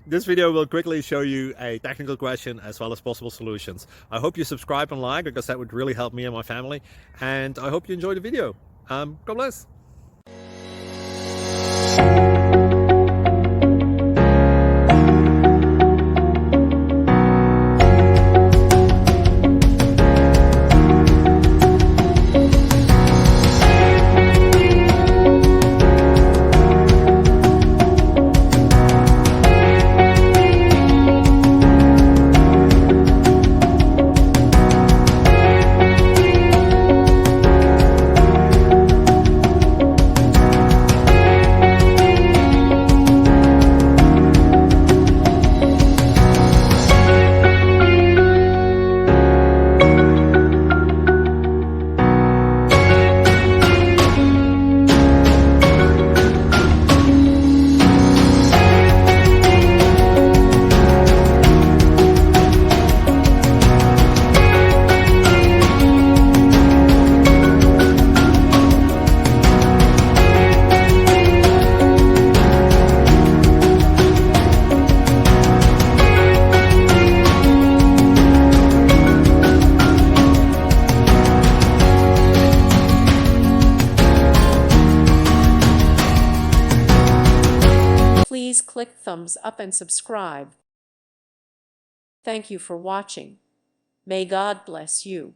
This video will quickly show you a technical question as well as possible solutions. I hope you subscribe and like, because that would really help me and my family. And I hope you enjoy the video. God bless. Please click thumbs up and subscribe. Thank you for watching. May God bless you.